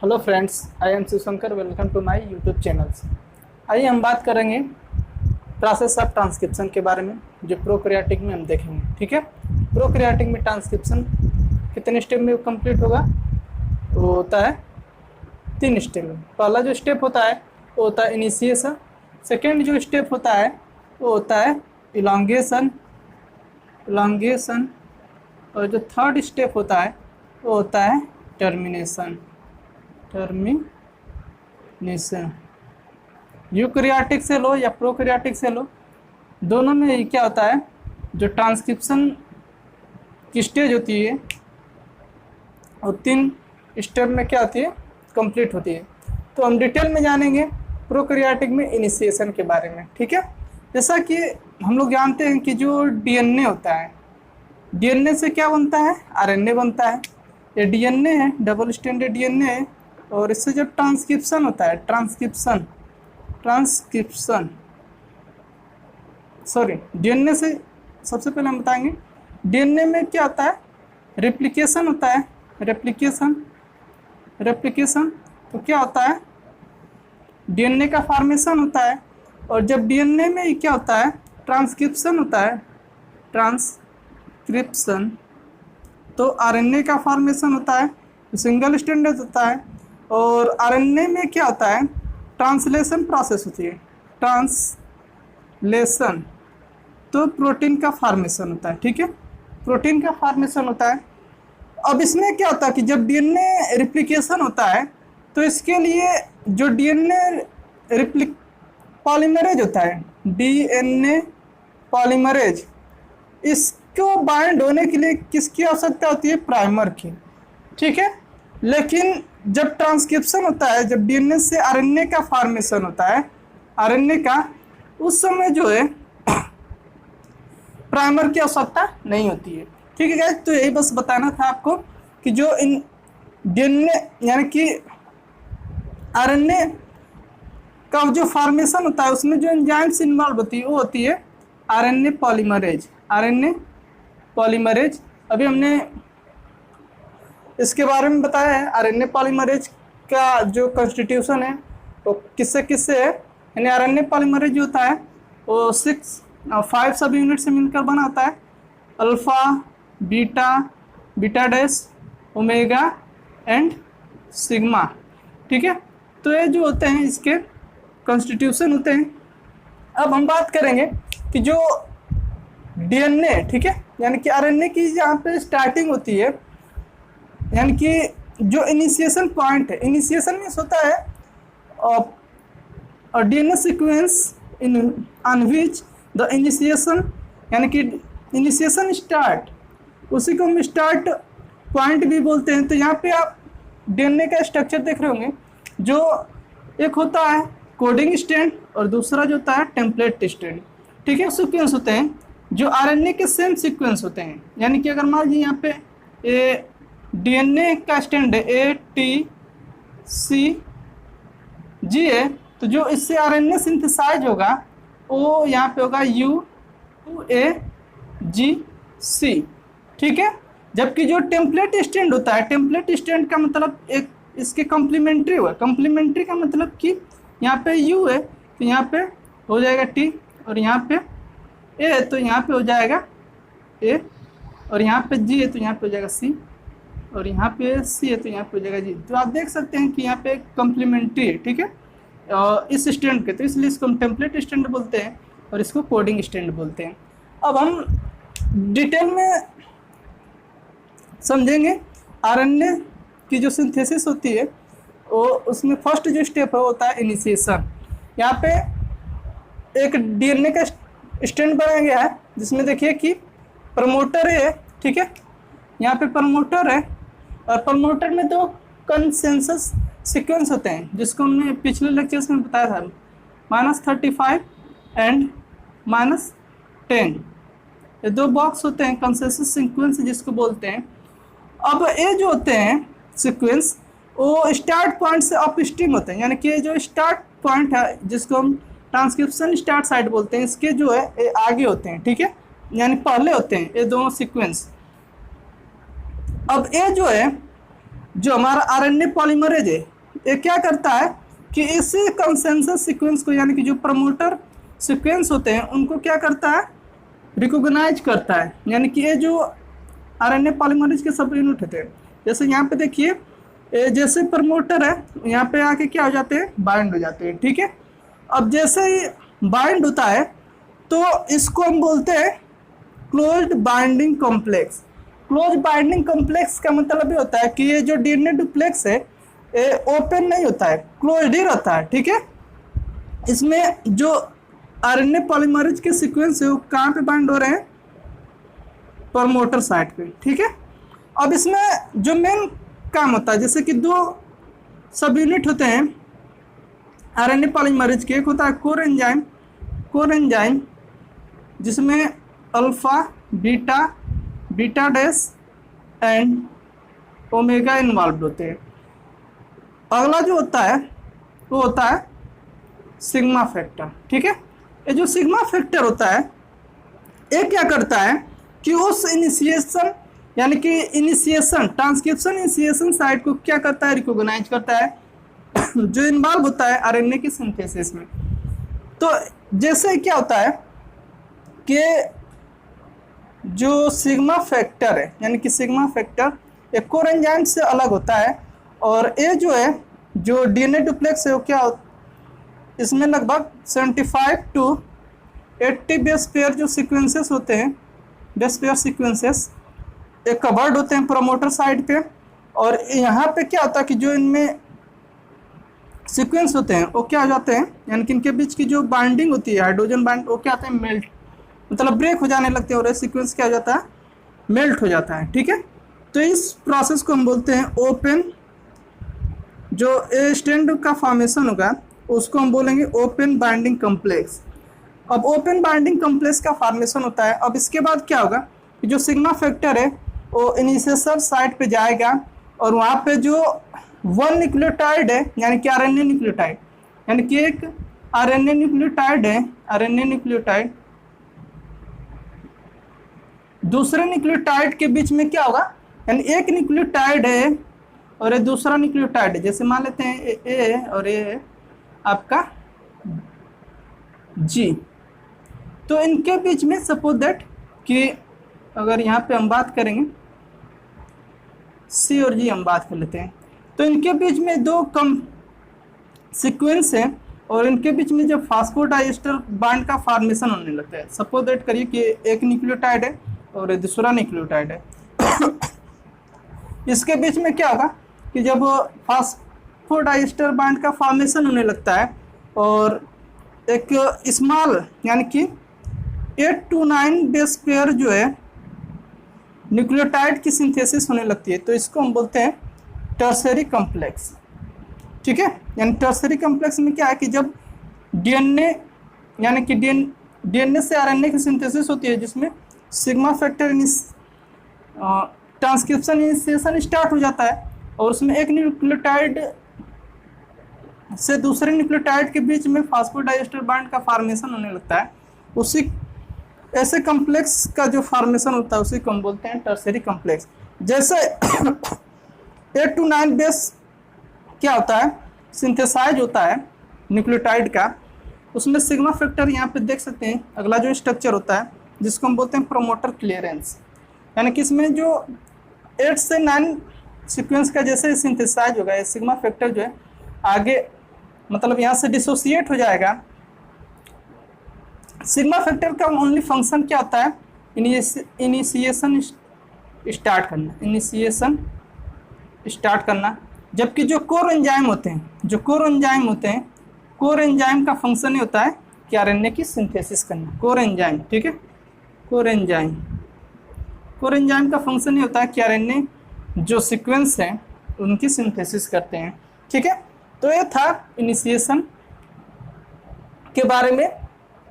Hello friends, I am Shivshankar. Welcome to my YouTube channels. आइए हम बात करेंगे प्रोसेस ऑफ ट्रांसक्रिप्शन के बारे में, जो प्रोकैरियोटिक में हम देखेंगे। ठीक है, प्रोकैरियोटिक में ट्रांसक्रिप्शन कितने स्टेप में कंप्लीट होगा? वो होता है 3 स्टेप में। पहला जो स्टेप होता है वो होता है इनिशिएशन। सेकेंड जो स्टेप होता है वो होता है इलांगेशन। और जो थर्ड स्टेप होता है वो होता है टर्मिनेशन। यूकैरियोटिक से लो या प्रोकैरियोटिक से लो, दोनों में ये क्या होता है, जो ट्रांसक्रिप्शन की स्टेज होती है और 3 स्टेप में क्या होती है, कंप्लीट होती है। तो हम डिटेल में जानेंगे प्रोकैरियोटिक में इनिशिएशन के बारे में। ठीक है, जैसा कि हम लोग जानते हैं कि जो डीएनए होता है, डीएनए से क्या बनता है, आरएनए बनता है। ये डीएनए है, डबल स्ट्रैंडेड डीएनए है। और इससे जो ट्रांसक्रिप्शन होता है, डीएनए से सबसे पहले हम बताएंगे डीएनए में क्या होता है, रेप्लिकेशन होता है। रेप्लिकेशन तो क्या होता है, डीएनए का फॉर्मेशन होता है। और जब डीएनए में क्या होता है, ट्रांसक्रिप्शन होता है, ट्रांसक्रिप्शन तो आरएनए का फॉर्मेशन होता है, सिंगल स्ट्रैंडेड होता है। और आरएनए में क्या होता है, ट्रांसलेशन प्रोसेस होती है, ट्रांसलेशन तो प्रोटीन का फॉर्मेशन होता है। ठीक है, प्रोटीन का फॉर्मेशन होता है। अब इसमें क्या होता है कि जब डीएनए रिप्लिकेशन होता है तो इसके लिए जो डीएनए पॉलीमरेज होता है, डीएनए पॉलीमरेज, इसको बाइंड होने के लिए किसकी आवश्यकता होती है, प्राइमर की। ठीक है, लेकिन जब ट्रांसक्रिप्शन होता है, जब डीएनए से आरएनए का फॉर्मेशन होता है, आरएनए का, उस समय जो है प्राइमर की आवश्यकता नहीं होती है। ठीक है गाइस, तो यही बस बताना था आपको कि जो इन डीएनए यानी कि आरएनए का जो फॉर्मेशन होता है उसमें जो एंजाइम्स इन्वॉल्व होती है वो होती है आरएनए पॉलीमरेज। अभी हमने इसके बारे में बताया है। आरएनए पॉलीमरेज का जो कॉन्स्टिट्यूशन है वो किससे किससे है, यानी आरएनए पॉलीमरेज जो होता है वो 5 सब यूनिट से मिलकर बना होता है, alpha, beta dash, omega and sigma. ठीक है, तो ये जो होते हैं इसके कॉन्स्टिट्यूशन होते हैं। अब हम बात करेंगे कि जो डीएनए, ठीक है, यानी कि आरएनए की जहाँ पे स्टार्टिंग होती है, यानी कि जो इनिशिएशन पॉइंट है, इनिशिएशन मीन्स होता है और DNA sequence on which the initiation, यानी कि इनिशिएशन स्टार्ट, उसी को हम स्टार्ट पॉइंट भी बोलते हैं। तो यहाँ पे आप डीएनए का स्ट्रक्चर देख रहे होंगे, जो एक होता है कोडिंग स्ट्रैंड और दूसरा जो होता है टेम्पलेट स्ट्रैंड। ठीक है, सीक्वेंस होते हैं जो आरएनए के सेम सीक्वेंस होते हैं। यानी कि अगर मान लीजिए यहाँ पे ए डीएनए का स्टैंड है ATCG है, तो जो इससे आरएनए सिंथेसाइज होगा वो यहाँ पे होगा UAGC। ठीक है, जबकि जो टेम्पलेट स्टैंड होता है, टेम्पलेट स्टैंड का मतलब एक इसके कॉम्प्लीमेंट्री हुआ। कॉम्प्लीमेंट्री का मतलब कि यहाँ पे U है तो यहाँ पे हो जाएगा T, और यहाँ पे A है तो यहाँ पे हो जाएगा A, और यहाँ पे G है तो यहाँ पे हो जाएगा C, और यहाँ पे C है तो यहाँ पे हो जाएगा G। तो आप देख सकते हैं कि यहाँ पे कॉम्प्लीमेंट्री है। ठीक है, इस स्टैंड के, तो इसलिए इसको हम टेम्पलेट स्टैंड बोलते हैं और इसको कोडिंग स्टैंड बोलते हैं। अब हम डिटेल में समझेंगे आरएनए की जो सिंथेसिस होती है, वो उसमें फर्स्ट जो स्टेप है वो होता है इनिशिएशन। यहाँ पे एक डीएनए का स्टैंड बनाया गया है जिसमें देखिए कि प्रमोटर है। ठीक है, यहाँ पे प्रमोटर है और प्रमोटर में 2 कंसेंसस सीक्वेंस होते हैं, जिसको हमने पिछले लेक्चर्स में बताया था, -35 एंड -10। ये 2 बॉक्स होते हैं कंसेंसस सीक्वेंस जिसको बोलते हैं। अब ये जो होते हैं सीक्वेंस वो स्टार्ट पॉइंट से अपस्ट्रीम होते हैं, यानी कि जो स्टार्ट पॉइंट है जिसको हम ट्रांसक्रिप्शन स्टार्ट साइट बोलते हैं, इसके जो है ये आगे होते हैं। ठीक है, यानी पहले होते हैं ये दोनों सीक्वेंस। अब ये जो है जो हमारा आरएनए पॉलीमरेज है ये क्या करता है कि इसी कंसेंसस सीक्वेंस को, यानी कि जो प्रमोटर सीक्वेंस होते हैं उनको क्या करता है, रिकॉग्नाइज करता है। यानी कि ये जो आरएनए पॉलीमरेज के सब यूनिट होते हैं, जैसे यहाँ पे देखिए जैसे प्रमोटर है यहाँ पे आके क्या हो जाते हैं, बाइंड हो जाते हैं। ठीक है, अब जैसे ही बाइंड होता है तो इसको हम बोलते हैं closed binding complex. Close binding complex का मतलब ये होता है कि ये जो डीएनए डुप्लेक्स है ये ओपन नहीं होता है, क्लोज्ड ही रहता है। ठीक है, इसमें जो आरएनए पॉलीमरेज के सीक्वेंस है वो कहाँ पे बाइंड हो रहे हैं, प्रमोटर साइट पे। ठीक है, अब इसमें जो मेन काम होता है, जैसे कि दो सब यूनिट होते हैं आरएनए पॉलीमरेज के, एक होता है कोर एंजाइम जिसमें alpha, beta, beta dash and omega involve होते हैं। अगला जो होता है वो होता है सिग्मा फैक्टर। ठीक है, ये जो सिग्मा फैक्टर होता है ये क्या करता है कि उस इनिशिएशन, यानी कि इनिशिएशन ट्रांसक्रिप्शन इनिशिएशन साइट को क्या करता है, रिकॉग्नाइज करता है जो इन्वॉल्व होता है आरएनए की सिंथेसिस में। तो जैसे क्या होता है कि जो सिग्मा फैक्टर है, यानी कि सिग्मा फैक्टर एक कोर एंजाइम से अलग होता है, और ये जो है जो डीएनए डुप्लेक्स है वो क्या इसमें लगभग 75 to 80 बेस पेयर जो सीक्वेंसेस होते हैं, बेस पेयर सीक्वेंसेस एक कवर्ड होते हैं प्रमोटर साइड पे। और यहाँ पे क्या होता है कि जो इनमें सीक्वेंस होते हैं वो क्या हो जाते हैं, यानी कि इनके बीच की जो बाइंडिंग होती है हाइड्रोजन बाइंड, वो क्या होता है, मेल्ट, मतलब ब्रेक हो जाने लगते हैं और ये सीक्वेंस क्या हो जाता है, मेल्ट हो जाता है। ठीक है, तो इस प्रोसेस को हम बोलते हैं ओपन, जो स्टैंड का फॉर्मेशन होगा उसको हम बोलेंगे ओपन बाइंडिंग कॉम्प्लेक्स। अब ओपन बाइंडिंग कॉम्प्लेक्स का फॉर्मेशन होता है। अब इसके बाद क्या होगा कि जो सिग्मा फैक्टर है वो इनिशिएशन साइट पे जाएगा और वहाँ पे जो वन न्यूक्लियोटाइड है, यानी कि आरएनए न्यूक्लियोटाइड, यानी कि एक आरएनए न्यूक्लियोटाइड है, आरएनए न्यूक्लियोटाइड दूसरे न्यूक्लियोटाइड के बीच में क्या होगा, यानी एक न्यूक्लियोटाइड है और ये दूसरा न्यूक्लियोटाइड है, जैसे मान लेते हैं ए और ये आपका जी। तो इनके बीच में सपोज दैट कि अगर यहाँ पे हम बात करेंगे सी और जी, हम बात कर लेते हैं, तो इनके बीच में दो कम सीक्वेंस है और इनके बीच में जब फास्फोडाइएस्टर बॉन्ड का फॉर्मेशन होने लगता है, सपोज दैट करिए कि एक न्यूक्लियोटाइड है और दूसरा न्यूक्लियोटाइड है इसके बीच में क्या होगा कि जब फास्फोडाइएस्टर बॉन्ड का फॉर्मेशन होने लगता है और एक स्मॉल, यानी कि 8 to 9 बेस पेयर जो है न्यूक्लियोटाइड की सिंथेसिस होने लगती है, तो इसको हम बोलते हैं टर्शियरी कॉम्प्लेक्स। ठीक है, यानी टर्शियरी कॉम्प्लेक्स में क्या है कि जब डीएनए, यानी कि डीएनए से आरएनए की सिंथेसिस होती है जिसमें sigma factor transcription initiation start हो जाता है और उसमें एक न्यूक्लियोटाइड से दूसरे न्यूक्लियोटाइड के बीच में फास्फोडाइएस्टर बॉन्ड का फॉर्मेशन होने लगता है, उसी ऐसे कॉम्प्लेक्स का जो फॉर्मेशन होता है उसी को हम बोलते हैं टर्शियरी कॉम्प्लेक्स। जैसे 8 to 9 बेस क्या होता है, सिंथेसाइज होता है न्यूक्लियोटाइड का, उसमें सिग्मा फैक्टर यहाँ पे देख सकते हैं। अगला जो स्ट्रक्चर होता है जिसको हम बोलते हैं प्रोमोटर क्लियरेंस, यानी कि इसमें जो 8 से 9 सीक्वेंस का जैसे सिंथेसाइज होगा, ये सिग्मा फैक्टर जो है आगे मतलब यहाँ से डिसोसिएट हो जाएगा। सिग्मा फैक्टर का ओनली फंक्शन क्या होता है, इनिशिएशन स्टार्ट करना, इनिशिएशन स्टार्ट करना। जबकि जो कोर एंजाइम होते हैं, जो कोर एंजाइम होते हैं, कोर एंजाइम का फंक्शन ये होता है कि आरएनए की सिंथेसिस करना, कोर एंजाइम। ठीक है, कोर एंजाइम का फंक्शन ये होता है कि आरएनए जो सीक्वेंस हैं उनकी सिंथेसिस करते हैं। ठीक है, तो ये था इनिशिएशन के बारे में।